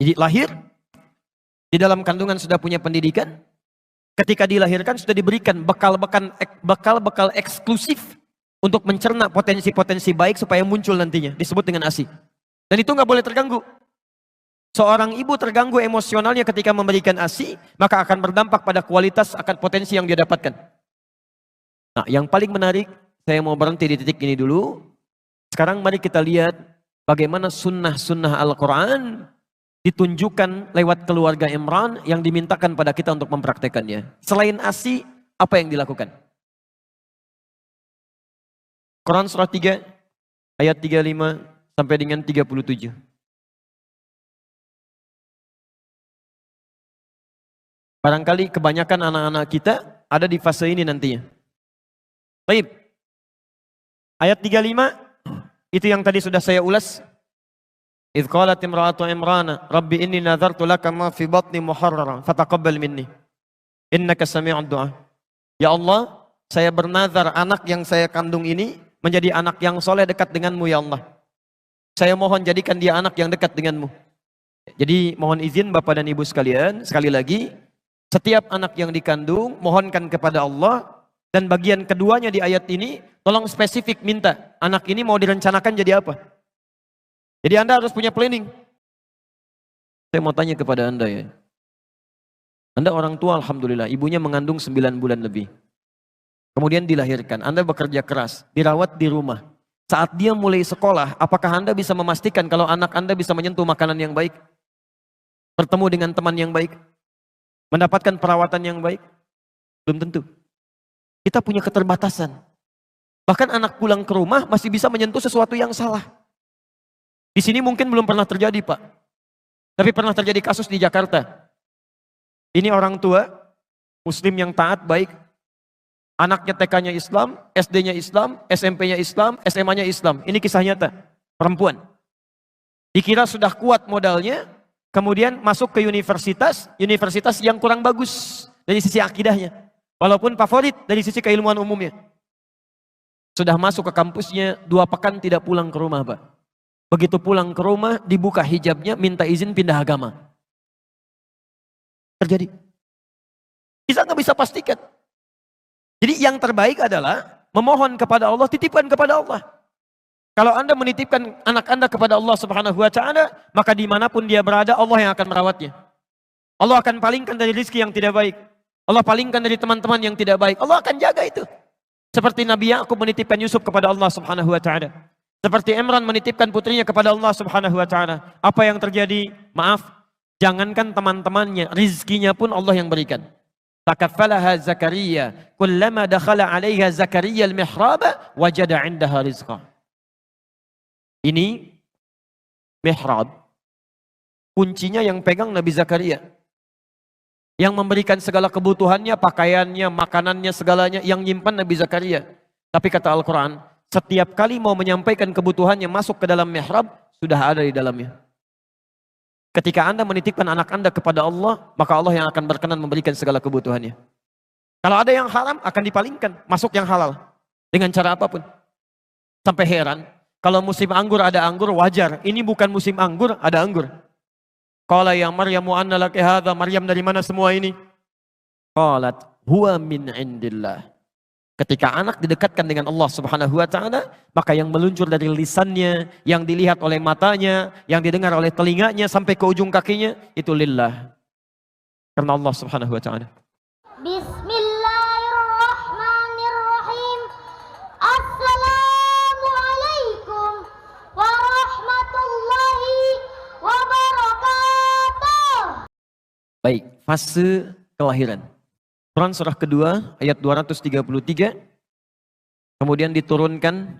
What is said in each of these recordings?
Jadi lahir, di dalam kandungan sudah punya pendidikan, ketika dilahirkan sudah diberikan bekal-bekal eksklusif untuk mencerna potensi-potensi baik supaya muncul nantinya, disebut dengan ASI. Dan itu nggak boleh terganggu. Seorang ibu terganggu emosionalnya ketika memberikan ASI, maka akan berdampak pada kualitas akan potensi yang dia dapatkan. Nah, yang paling menarik, saya mau berhenti di titik ini dulu. Sekarang mari kita lihat bagaimana sunnah-sunnah Al-Quran ditunjukkan lewat keluarga Imran yang dimintakan pada kita untuk mempraktekannya. Selain ASI, apa yang dilakukan? Quran surah 3, ayat 35 sampai dengan 37. Barangkali kebanyakan anak-anak kita ada di fase ini nantinya. Baik. Ayat 35, itu yang tadi sudah saya ulas. Idh qalat imra'atu Imrana, Rabbi inni nadhartu laka ma fi batni muharrara, fataqabbal minni. Innaka sami'ud du'a. Ya Allah, saya bernazar anak yang saya kandung ini menjadi anak yang soleh dekat denganmu ya Allah. Saya mohon jadikan dia anak yang dekat denganmu. Jadi mohon izin Bapak dan Ibu sekalian, sekali lagi, setiap anak yang dikandung, mohonkan kepada Allah. Dan bagian keduanya di ayat ini, tolong spesifik minta, anak ini mau direncanakan jadi apa? Jadi Anda harus punya planning. Saya mau tanya kepada Anda ya. Anda orang tua alhamdulillah, ibunya mengandung 9 bulan lebih. Kemudian dilahirkan, Anda bekerja keras, dirawat di rumah. Saat dia mulai sekolah, apakah Anda bisa memastikan kalau anak Anda bisa menyentuh makanan yang baik? Bertemu dengan teman yang baik? Mendapatkan perawatan yang baik? Belum tentu. Kita punya keterbatasan. Bahkan anak pulang ke rumah masih bisa menyentuh sesuatu yang salah. Di sini mungkin belum pernah terjadi Pak. Tapi pernah terjadi kasus di Jakarta. Ini orang tua, muslim yang taat, baik. Anaknya TK-nya Islam, SD-nya Islam, SMP-nya Islam, SMA-nya Islam. Ini kisah nyata, perempuan. Dikira sudah kuat modalnya, kemudian masuk ke universitas yang kurang bagus dari sisi akidahnya. Walaupun favorit dari sisi keilmuan umumnya. Sudah masuk ke kampusnya, 2 pekan tidak pulang ke rumah Pak. Begitu pulang ke rumah, dibuka hijabnya, minta izin pindah agama. Terjadi. Kita nggak bisa pastikan. Jadi yang terbaik adalah memohon kepada Allah, titipkan kepada Allah. Kalau Anda menitipkan anak Anda kepada Allah Subhanahu wa Ta'ala, maka dimanapun dia berada, Allah yang akan merawatnya. Allah akan palingkan dari rezeki yang tidak baik. Allah palingkan dari teman-teman yang tidak baik. Allah akan jaga itu. Seperti Nabi Ya'qub menitipkan Yusuf kepada Allah Subhanahu wa Ta'ala. Seperti Imran menitipkan putrinya kepada Allah Subhanahu wa Ta'ala. Apa yang terjadi? Maaf, jangankan teman-temannya, rizkinya pun Allah yang berikan. Takaffalaha Zakaria, kullama dakhala 'alaiha Zakaria al-mihraba wajada 'indaha rizqa. Ini mihrab. Kuncinya yang pegang Nabi Zakaria. Yang memberikan segala kebutuhannya, pakaiannya, makanannya, segalanya, yang nyimpan Nabi Zakaria. Tapi kata Al-Quran, setiap kali mau menyampaikan kebutuhannya masuk ke dalam mihrab, sudah ada di dalamnya. Ketika Anda menitipkan anak Anda kepada Allah, maka Allah yang akan berkenan memberikan segala kebutuhannya. Kalau ada yang haram, akan dipalingkan, masuk yang halal. Dengan cara apapun. Sampai heran, kalau musim anggur ada anggur, wajar. Ini bukan musim anggur, ada anggur. Qala ya Maryamu anna laki hadza, Maryam dari mana semua ini? Qalat huwa min indillah. Ketika anak didekatkan dengan Allah Subhanahu wa Ta'ala, maka yang meluncur dari lisannya, yang dilihat oleh matanya, yang didengar oleh telinganya sampai ke ujung kakinya, itu lillah. Karena Allah Subhanahu wa Ta'ala. Bismillahirrahmanirrahim. Assalamualaikum warahmatullahi wabarakatuh. Baik, fase kelahiran. Quran surah kedua ayat 233. Kemudian diturunkan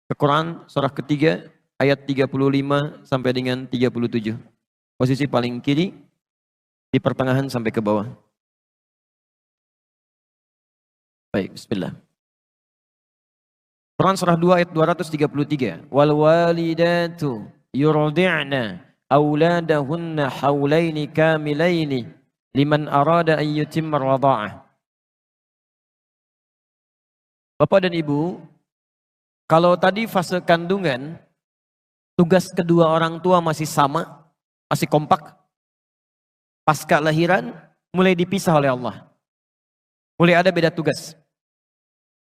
ke Quran surah ketiga ayat 35 sampai dengan 37. Posisi paling kiri di pertengahan sampai ke bawah. Baik, bismillah. Quran surah 2 ayat 233. Wal walidatu yurdi'na auladahunna haulaini kamilaini liman arada an yutimma radha'ah. Bapak dan Ibu, kalau tadi fase kandungan, tugas kedua orang tua masih sama, masih kompak. Pasca lahiran mulai dipisah oleh Allah. Mulai ada beda tugas.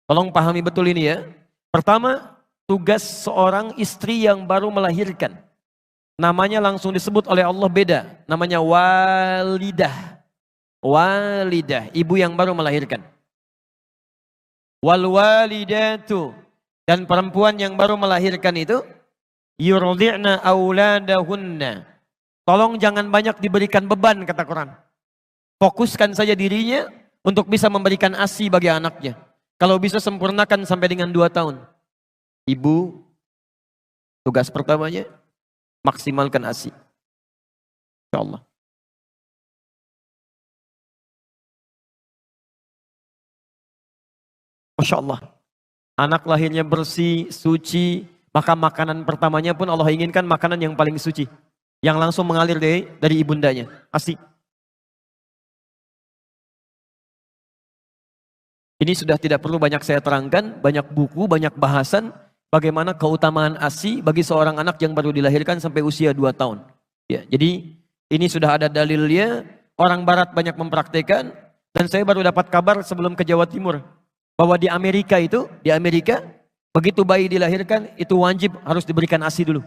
Tolong pahami betul ini ya. Pertama, tugas seorang istri yang baru melahirkan. Namanya langsung disebut oleh Allah beda. Namanya walidah. Walidah, ibu yang baru melahirkan. Wal walidatu, dan perempuan yang baru melahirkan itu yurdi'na auladahunna. Tolong jangan banyak diberikan beban, kata Quran. Fokuskan saja dirinya untuk bisa memberikan ASI bagi anaknya. Kalau bisa sempurnakan sampai dengan 2 tahun. Ibu, tugas pertamanya maksimalkan ASI. Insyaallah. Masya Allah. Anak lahirnya bersih, suci, maka makanan pertamanya pun Allah inginkan makanan yang paling suci. Yang langsung mengalir dari ibundanya. ASI. Ini sudah tidak perlu banyak saya terangkan, banyak buku, banyak bahasan, bagaimana keutamaan ASI bagi seorang anak yang baru dilahirkan sampai usia 2 tahun. Ya, jadi ini sudah ada dalilnya, orang barat banyak mempraktikkan, dan saya baru dapat kabar sebelum ke Jawa Timur, bahwa di Amerika, begitu bayi dilahirkan, itu wajib harus diberikan ASI dulu.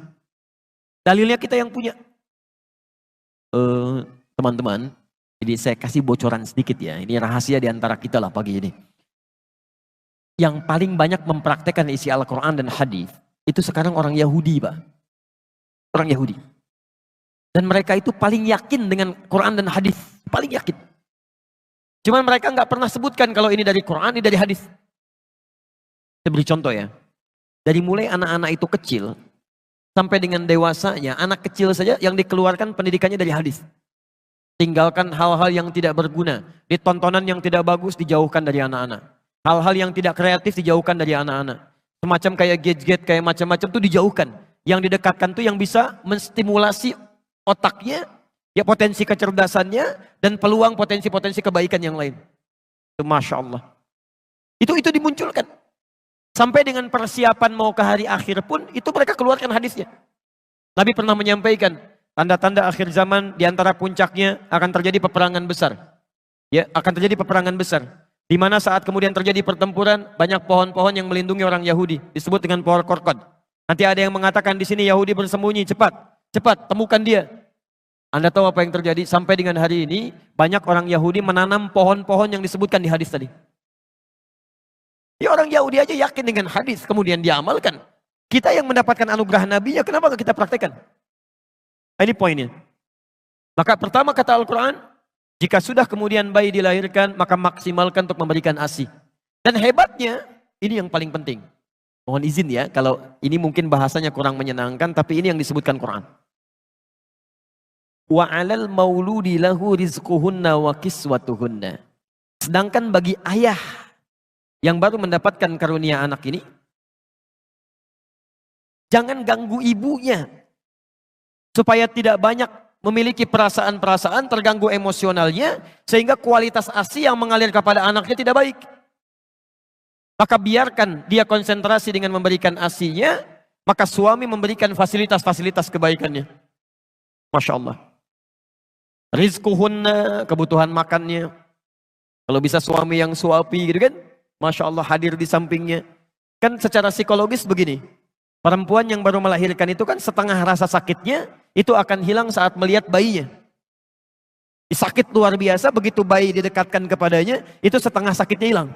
Dalilnya kita yang punya. Teman-teman, jadi saya kasih bocoran sedikit ya, ini rahasia di antara kita lah pagi ini. Yang paling banyak mempraktekkan isi Al-Quran dan hadis itu sekarang orang Yahudi, Pak. Orang Yahudi. Dan mereka itu paling yakin dengan Quran dan hadis, paling yakin. Cuman mereka nggak pernah sebutkan kalau ini dari Quran, ini dari hadis. Saya beri contoh ya. Dari mulai anak-anak itu kecil sampai dengan dewasanya, anak kecil saja yang dikeluarkan pendidikannya dari hadis. Tinggalkan hal-hal yang tidak berguna, ditontonan yang tidak bagus dijauhkan dari anak-anak. Hal-hal yang tidak kreatif dijauhkan dari anak-anak. Semacam kayak gadget, kayak macam-macam itu dijauhkan. Yang didekatkan tuh yang bisa menstimulasi otaknya, ya potensi kecerdasannya, dan peluang potensi-potensi kebaikan yang lain. Itu Masya Allah. Itu dimunculkan. Sampai dengan persiapan mau ke hari akhir pun, itu mereka keluarkan hadisnya. Nabi pernah menyampaikan, tanda-tanda akhir zaman diantara puncaknya akan terjadi peperangan besar. Ya, akan terjadi peperangan besar. Di mana saat kemudian terjadi pertempuran, banyak pohon-pohon yang melindungi orang Yahudi, disebut dengan pohon korkod. Nanti ada yang mengatakan di sini Yahudi bersembunyi, cepat, temukan dia. Anda tahu apa yang terjadi? Sampai dengan hari ini, banyak orang Yahudi menanam pohon-pohon yang disebutkan di hadis tadi. Ya orang Yahudi aja yakin dengan hadis, kemudian dia amalkan. Kita yang mendapatkan anugerah Nabi, ya kenapa kita praktekkan? Ini poinnya. Maka pertama kata Al-Quran, jika sudah kemudian bayi dilahirkan, maka maksimalkan untuk memberikan ASI. Dan hebatnya, ini yang paling penting. Mohon izin ya, kalau ini mungkin bahasanya kurang menyenangkan, tapi ini yang disebutkan Quran. Wa 'alal mauludi lahu rizquhunna wa kiswatuhunna. Sedangkan bagi ayah yang baru mendapatkan karunia anak ini, jangan ganggu ibunya. Supaya tidak banyak memiliki perasaan-perasaan, terganggu emosionalnya, sehingga kualitas ASI yang mengalir kepada anaknya tidak baik. Maka biarkan dia konsentrasi dengan memberikan ASI-nya, maka suami memberikan fasilitas-fasilitas kebaikannya. Masya Allah. Rizquhunna, kebutuhan makannya. Kalau bisa suami yang suapi gitu kan, Masya Allah hadir di sampingnya. Kan secara psikologis begini, perempuan yang baru melahirkan itu kan setengah rasa sakitnya, itu akan hilang saat melihat bayinya. Sakit luar biasa, begitu bayi didekatkan kepadanya, itu setengah sakitnya hilang.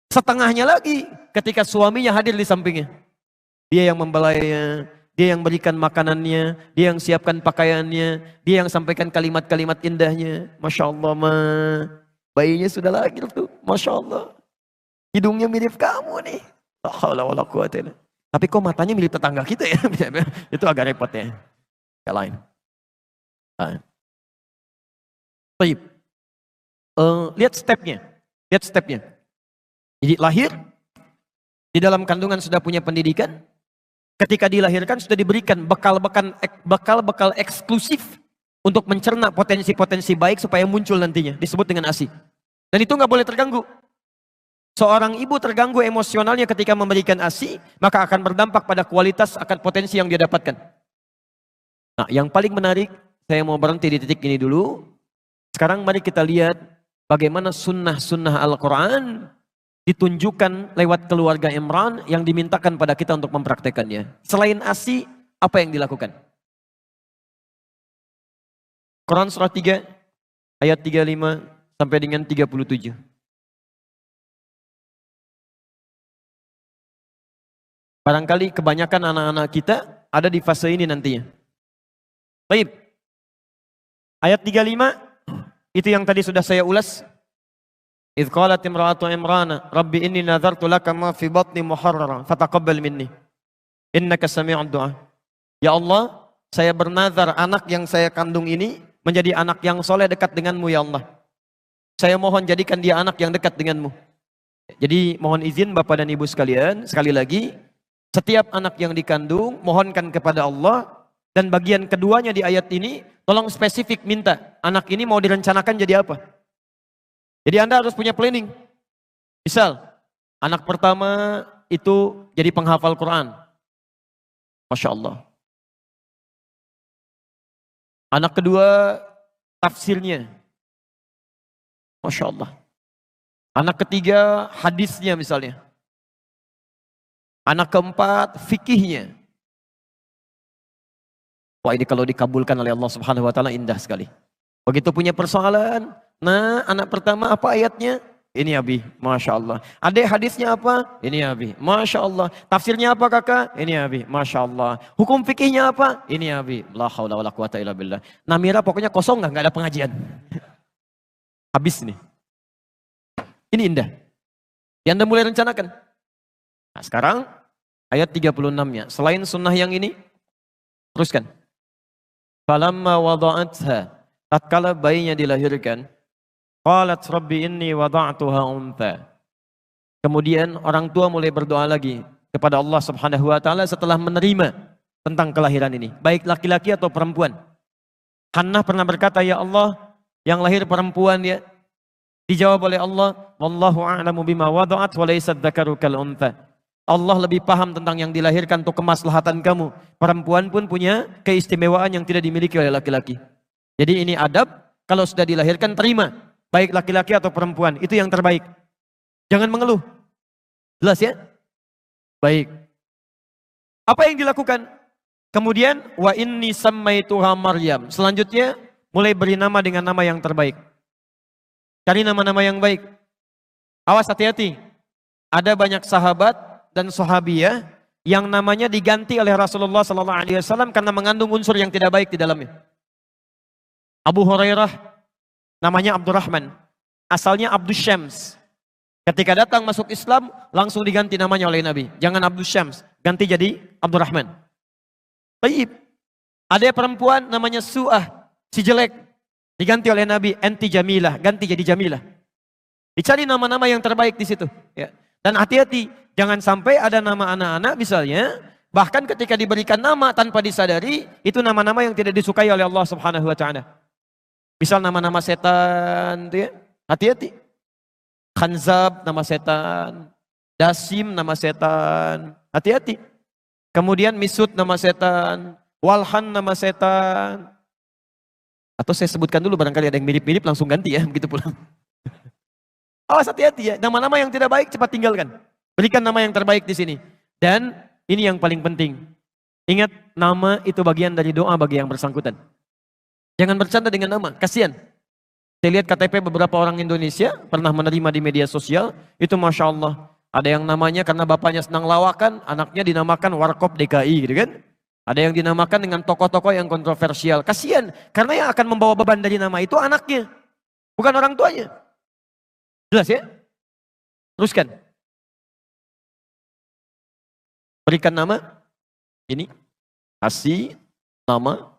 Setengahnya lagi ketika suaminya hadir di sampingnya. Dia yang membelainya, dia yang berikan makanannya, dia yang siapkan pakaiannya, dia yang sampaikan kalimat-kalimat indahnya. Masya Allah, bayinya sudah lahir tuh, Masya Allah. Hidungnya mirip kamu nih. Tapi kok matanya mirip tetangga kita ya? Itu agak repot ya. Yang lain. Baik. Lihat stepnya. Jadi lahir, di dalam kandungan sudah punya pendidikan, ketika dilahirkan sudah diberikan bekal eksklusif untuk mencerna potensi-potensi baik supaya muncul nantinya, disebut dengan ASI. Dan itu nggak boleh terganggu. Seorang ibu terganggu emosionalnya ketika memberikan ASI, maka akan berdampak pada kualitas akan potensi yang dia dapatkan. Nah, yang paling menarik, saya mau berhenti di titik ini dulu. Sekarang mari kita lihat bagaimana sunnah-sunnah Al-Quran ditunjukkan lewat keluarga Imran yang dimintakan pada kita untuk mempraktekannya. Selain ASI, apa yang dilakukan? Quran surah 3 ayat 35 sampai dengan 37. Barangkali kebanyakan anak-anak kita ada di fase ini nantinya. Baik. Ayat 35 itu yang tadi sudah saya ulas. Idz qalat imra'atu Imran, "Rabbi inni nazartu laka ma fi batni muharrara, fataqabbal minni. Innaka sami'ud du'a." Ya Allah, saya bernazar anak yang saya kandung ini menjadi anak yang soleh dekat denganmu ya Allah. Saya mohon jadikan dia anak yang dekat denganmu. Jadi mohon izin Bapak dan Ibu sekalian, sekali lagi, setiap anak yang dikandung, mohonkan kepada Allah. Dan bagian keduanya di ayat ini, tolong spesifik minta, anak ini mau direncanakan jadi apa? Jadi Anda harus punya planning. Misal, anak pertama itu jadi penghafal Quran. Masya Allah. Anak kedua, tafsirnya. Masya Allah. Anak ketiga, hadisnya misalnya. Anak keempat, fikihnya. Wah, ini kalau dikabulkan oleh Allah Subhanahu wa taala indah sekali. Begitu punya persoalan, nah anak pertama apa ayatnya? Ini Abi, Masya Allah. Adik hadisnya apa? Ini Abi, Masya Allah. Tafsirnya apa kakak? Ini Abi, Masya Allah. Hukum fikihnya apa? Ini Abi. La haula wala quwata illa billah. Namira pokoknya kosong nggak ada pengajian. Habis nih. Ini indah. Yang Anda mulai rencanakan. Nah sekarang ayat 36-nya. Selain sunnah yang ini, teruskan. Falamma wada'atha, tatkala bayinya dilahirkan, qalat rabbi inni wada'tuha untha. Kemudian orang tua mulai berdoa lagi kepada Allah Subhanahu wa taala setelah menerima tentang kelahiran ini, baik laki-laki atau perempuan. Hannah pernah berkata, ya Allah, yang lahir perempuan ya. Dijawab oleh Allah, wallahu a'lamu bima wada'at wa laysa dzakaru kal untha. Allah lebih paham tentang yang dilahirkan untuk kemaslahatan kamu. Perempuan pun punya keistimewaan yang tidak dimiliki oleh laki-laki. Jadi ini adab, kalau sudah dilahirkan terima. Baik laki-laki atau perempuan, itu yang terbaik. Jangan mengeluh. Jelas ya? Baik. Apa yang dilakukan? Kemudian, wa inni sammaituha Maryam. Selanjutnya, mulai beri nama dengan nama yang terbaik. Cari nama-nama yang baik. Awas hati-hati. Ada banyak sahabat dan sahabiyah yang namanya diganti oleh Rasulullah SAW karena mengandung unsur yang tidak baik di dalamnya. Abu Hurairah namanya Abdurrahman, asalnya Abdus Syams. Ketika datang masuk Islam langsung diganti namanya oleh Nabi. Jangan Abdus Syams, ganti jadi Abdurrahman. Baik. Ada perempuan namanya Su'ah, si jelek, diganti oleh Nabi enti Jamilah, ganti jadi Jamilah. Dicari nama-nama yang terbaik di situ. Ya. Dan hati-hati, jangan sampai ada nama anak-anak misalnya, bahkan ketika diberikan nama tanpa disadari, itu nama-nama yang tidak disukai oleh Allah Subhanahu wa taala. Misal nama-nama setan, ya. Hati-hati. Khanzab nama setan, Dasim nama setan, hati-hati. Kemudian Misut nama setan, Walhan nama setan. Atau saya sebutkan dulu barangkali ada yang mirip-mirip langsung ganti ya, begitu pulang. Awas hati-hati ya, nama-nama yang tidak baik cepat tinggalkan. Berikan nama yang terbaik di sini. Dan ini yang paling penting. Ingat, nama itu bagian dari doa bagi yang bersangkutan. Jangan bercanda dengan nama, kasihan. Saya lihat KTP beberapa orang Indonesia pernah menerima di media sosial, itu Masya Allah. Ada yang namanya karena bapaknya senang lawakan, anaknya dinamakan Warkop DKI gitu kan. Ada yang dinamakan dengan tokoh-tokoh yang kontroversial. Kasihan, karena yang akan membawa beban dari nama itu anaknya, bukan orang tuanya. Jelas ya? Teruskan. Berikan nama. Ini. Kasih nama.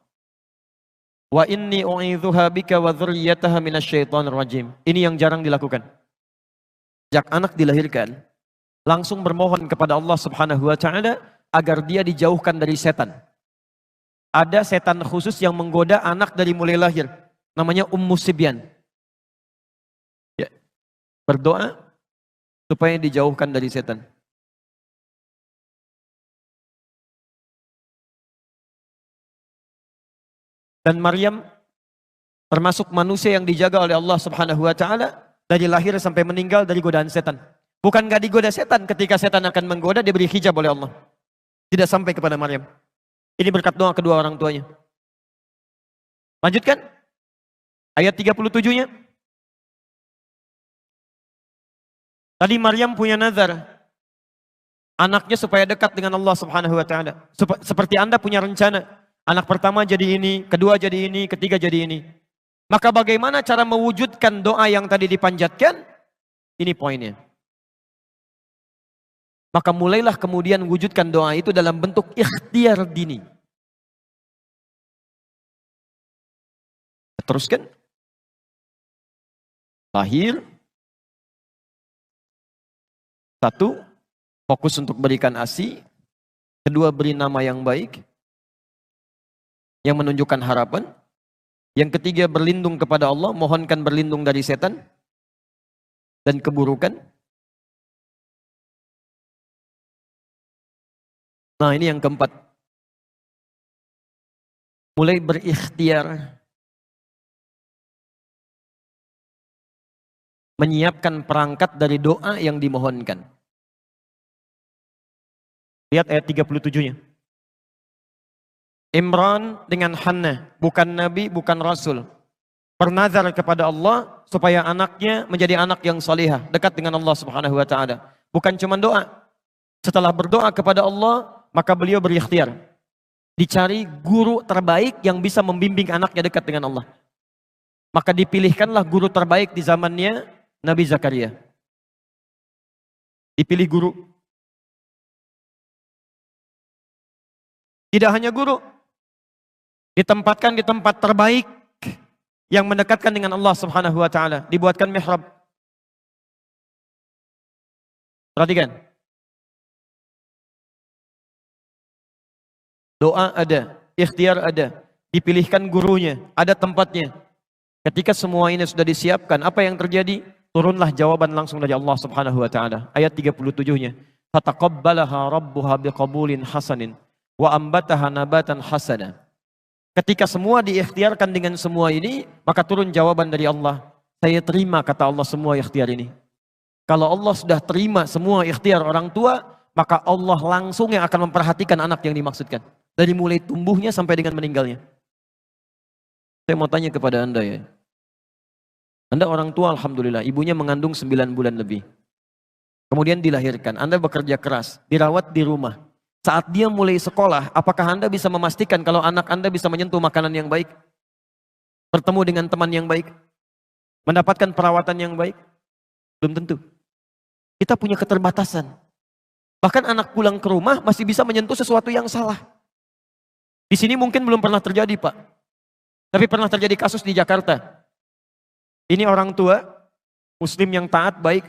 Wa inni u'idzuha bika wa dzurriyyataha minasyaitonir rajim. Ini yang jarang dilakukan. Sejak anak dilahirkan, langsung bermohon kepada Allah Subhanahu wa taala agar dia dijauhkan dari setan. Ada setan khusus yang menggoda anak dari mulai lahir. Namanya Ummu Sibyan. Berdoa supaya dijauhkan dari setan. Dan Maryam termasuk manusia yang dijaga oleh Allah Subhanahu wa taala dari lahir sampai meninggal dari godaan setan. Bukan gak digoda setan, ketika setan akan menggoda diberi hijab oleh Allah. Tidak sampai kepada Maryam. Ini berkat doa kedua orang tuanya. Lanjutkan. Ayat 37-nya. Tadi Maryam punya nazar. Anaknya supaya dekat dengan Allah Subhanahu wa taala. Seperti Anda punya rencana. Anak pertama jadi ini, kedua jadi ini, ketiga jadi ini. Maka bagaimana cara mewujudkan doa yang tadi dipanjatkan? Ini poinnya. Maka mulailah kemudian wujudkan doa itu dalam bentuk ikhtiar dini. Teruskan. Lahir. 1. Fokus untuk berikan ASI. 2. Beri nama yang baik. Yang menunjukkan harapan. Yang 3. Berlindung kepada Allah. Mohonkan berlindung dari setan. Dan keburukan. Nah, ini yang keempat. Mulai berikhtiar. Menyiapkan perangkat dari doa yang dimohonkan. Lihat ayat 37-nya. Imran dengan Hannah, bukan nabi, bukan rasul, bernazar kepada Allah supaya anaknya menjadi anak yang salihah, dekat dengan Allah Subhanahu wa taala. Bukan cuma doa. Setelah berdoa kepada Allah, maka beliau berikhtiar. Dicari guru terbaik yang bisa membimbing anaknya dekat dengan Allah. Maka dipilihkanlah guru terbaik di zamannya Nabi Zakaria. Dipilih guru. Tidak hanya guru. Ditempatkan di tempat terbaik yang mendekatkan dengan Allah Subhanahu wa taala. Dibuatkan mihrab. Perhatikan. Doa ada, ikhtiar ada, dipilihkan gurunya, ada tempatnya. Ketika semua ini sudah disiapkan, apa yang terjadi? Turunlah jawaban langsung dari Allah Subhanahu wa taala. Ayat 37-nya. Fataqabbalaha rabbuha biqabulin hasanin wa ambataha nabatan hasana. Ketika semua diikhtiarkan dengan semua ini, maka turun jawaban dari Allah. Saya terima, kata Allah, semua ikhtiar ini. Kalau Allah sudah terima semua ikhtiar orang tua, maka Allah langsung yang akan memperhatikan anak yang dimaksudkan. Dari mulai tumbuhnya sampai dengan meninggalnya. Saya mau tanya kepada Anda ya. Anda orang tua, alhamdulillah, ibunya mengandung 9 bulan lebih. Kemudian dilahirkan, Anda bekerja keras, dirawat di rumah. Saat dia mulai sekolah, apakah Anda bisa memastikan kalau anak Anda bisa menyentuh makanan yang baik? Bertemu dengan teman yang baik? Mendapatkan perawatan yang baik? Belum tentu. Kita punya keterbatasan. Bahkan anak pulang ke rumah masih bisa menyentuh sesuatu yang salah. Di sini mungkin belum pernah terjadi, Pak. Tapi pernah terjadi kasus di Jakarta. Ini orang tua, muslim yang taat, baik.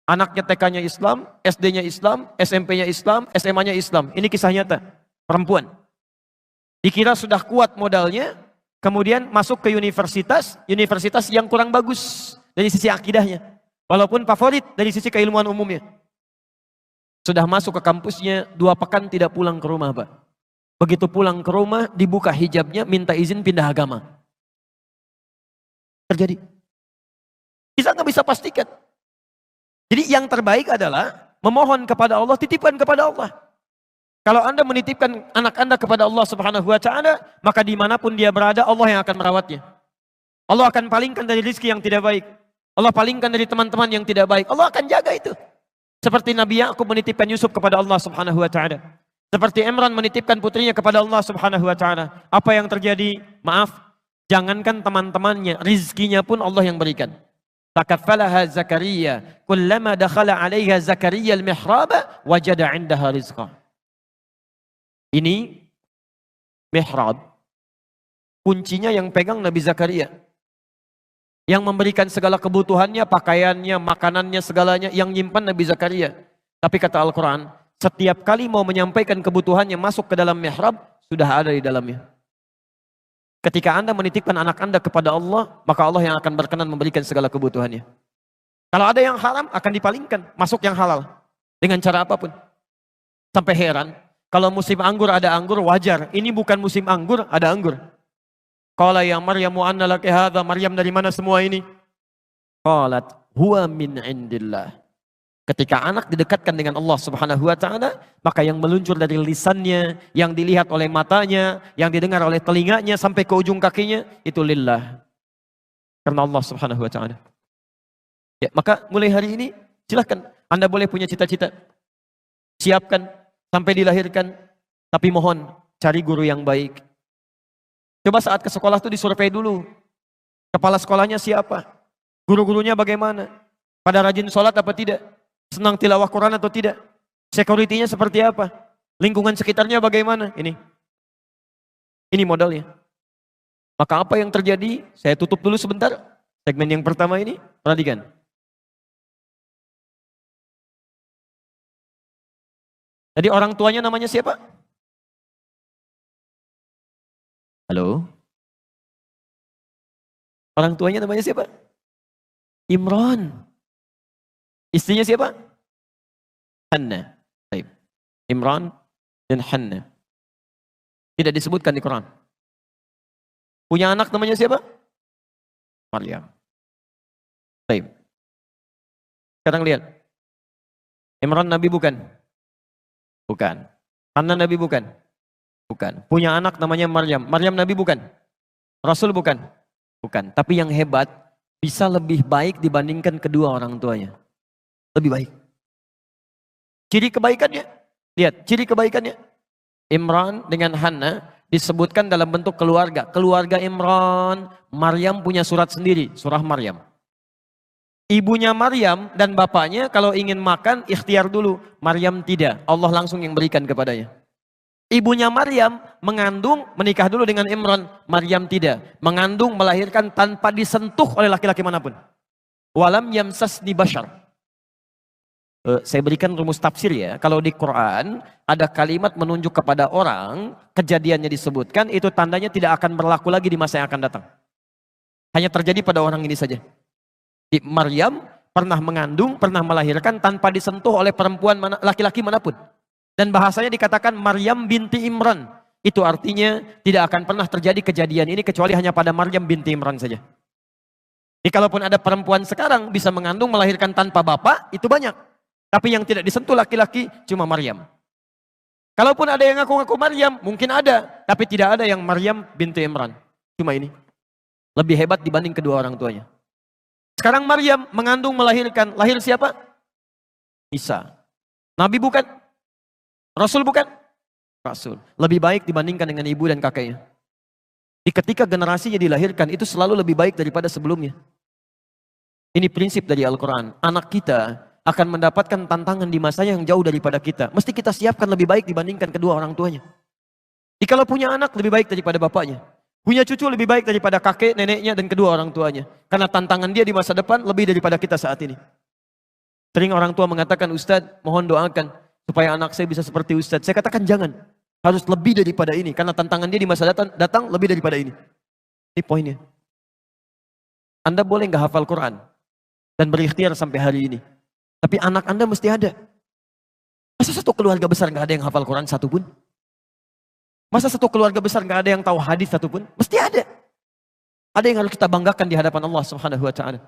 Anaknya TK-nya Islam, SD-nya Islam, SMP-nya Islam, SMA-nya Islam. Ini kisah nyata. Perempuan. Dikira sudah kuat modalnya, kemudian masuk ke universitas yang kurang bagus dari sisi akidahnya. Walaupun favorit dari sisi keilmuan umumnya. Sudah masuk ke kampusnya, 2 pekan tidak pulang ke rumah, Pak. Begitu pulang ke rumah, dibuka hijabnya, minta izin pindah agama. Terjadi. Kita nggak bisa pastikan. Jadi yang terbaik adalah memohon kepada Allah, titipkan kepada Allah. Kalau Anda menitipkan anak Anda kepada Allah Subhanahu wa taala, maka dimanapun dia berada, Allah yang akan merawatnya. Allah akan palingkan dari rezeki yang tidak baik. Allah palingkan dari teman-teman yang tidak baik. Allah akan jaga itu. Seperti Nabi Yakub menitipkan Yusuf kepada Allah Subhanahu wa taala. Seperti Imran menitipkan putrinya kepada Allah Subhanahu wa taala. Apa yang terjadi? Maaf, jangankan teman-temannya, rizkinya pun Allah yang berikan. Takaffalaha Zakaria, kullama dakhala 'alaiha Zakaria al-mihrab, wajada 'indaha rizqa. Ini mihrab. Kuncinya yang pegang Nabi Zakaria. Yang memberikan segala kebutuhannya, pakaiannya, makanannya, segalanya, yang nyimpan Nabi Zakaria. Tapi kata Al-Quran, setiap kali mau menyampaikan kebutuhannya masuk ke dalam mihrab, sudah ada di dalamnya. Ketika Anda menitipkan anak Anda kepada Allah, maka Allah yang akan berkenan memberikan segala kebutuhannya. Kalau ada yang haram, akan dipalingkan, masuk yang halal. Dengan cara apapun. Sampai heran, kalau musim anggur ada anggur, wajar. Ini bukan musim anggur, ada anggur. Qala ya Maryam anna laki hadza? Maryam, dari mana semua ini? Qalat huwa min indillah. Ketika anak didekatkan dengan Allah Subhanahu wa taala, maka yang meluncur dari lisannya, yang dilihat oleh matanya, yang didengar oleh telinganya sampai ke ujung kakinya itu lillah. Karena Allah Subhanahu wa taala. Ya, maka mulai hari ini silahkan Anda boleh punya cita-cita. Siapkan sampai dilahirkan, tapi mohon cari guru yang baik. Coba saat ke sekolah itu disurvei dulu. Kepala sekolahnya siapa? Guru-gurunya bagaimana? Pada rajin sholat apa tidak? Senang tilawah Quran atau tidak? Security-nya seperti apa? Lingkungan sekitarnya bagaimana? Ini modalnya. Maka apa yang terjadi? Saya tutup dulu sebentar. Segmen yang pertama ini, perhatikan. Jadi orang tuanya namanya siapa? Halo? Orang tuanya namanya siapa? Imran. Istrinya siapa? Hanna. Baik. Imran dan Hanna. Tidak disebutkan di Quran. Punya anak namanya siapa? Maryam. Baik. Sekarang lihat. Imran Nabi bukan? Bukan. Hanna Nabi bukan? Bukan. Punya anak namanya Maryam. Maryam Nabi bukan? Rasul bukan? Bukan. Tapi yang hebat, bisa lebih baik dibandingkan kedua orang tuanya. Lebih baik. Ciri kebaikannya, lihat, ciri kebaikannya. Imran dengan Hanna disebutkan dalam bentuk keluarga. Keluarga Imran, Maryam punya surat sendiri, surah Maryam. Ibunya Maryam dan bapaknya kalau ingin makan, ikhtiar dulu. Maryam tidak, Allah langsung yang berikan kepadanya. Ibunya Maryam mengandung, menikah dulu dengan Imran. Maryam tidak. Mengandung, melahirkan tanpa disentuh oleh laki-laki manapun. Walam yamsasni bashar. Saya berikan rumus tafsir ya. Kalau di Quran ada kalimat menunjuk kepada orang, kejadiannya disebutkan, itu tandanya tidak akan berlaku lagi di masa yang akan datang. Hanya terjadi pada orang ini saja. Di Maryam pernah mengandung, pernah melahirkan tanpa disentuh oleh perempuan laki-laki manapun. Dan bahasanya dikatakan Maryam binti Imran. Itu artinya tidak akan pernah terjadi kejadian ini kecuali hanya pada Maryam binti Imran saja. Jadi kalaupun ada perempuan sekarang bisa mengandung, melahirkan tanpa bapak, itu banyak. Tapi yang tidak disentuh laki-laki cuma Maryam. Kalaupun ada yang ngaku-ngaku Maryam, mungkin ada. Tapi tidak ada yang Maryam binti Imran. Cuma ini. Lebih hebat dibanding kedua orang tuanya. Sekarang Maryam mengandung, melahirkan. Lahir siapa? Isa. Nabi bukan? Rasul bukan? Rasul. Lebih baik dibandingkan dengan ibu dan kakeknya. Di ketika generasinya dilahirkan, itu selalu lebih baik daripada sebelumnya. Ini prinsip dari Al-Quran. Anak kita akan mendapatkan tantangan di masanya yang jauh daripada kita. Mesti kita siapkan lebih baik dibandingkan kedua orang tuanya. Jadi kalau punya anak lebih baik daripada bapaknya. Punya cucu lebih baik daripada kakek, neneknya, dan kedua orang tuanya. Karena tantangan dia di masa depan lebih daripada kita saat ini. Sering orang tua mengatakan, Ustadz mohon doakan supaya anak saya bisa seperti Ustadz. Saya katakan jangan. Harus lebih daripada ini. Karena tantangan dia di masa datang lebih daripada ini. Ini poinnya. Anda boleh nggak hafal Quran. Dan berikhtiar sampai hari ini. Tapi anak Anda mesti ada. Masa satu keluarga besar nggak ada yang hafal Quran satupun? Masa satu keluarga besar nggak ada yang tahu hadis satupun? Mesti ada. Ada yang harus kita banggakan di hadapan Allah Subhanahu wa taala.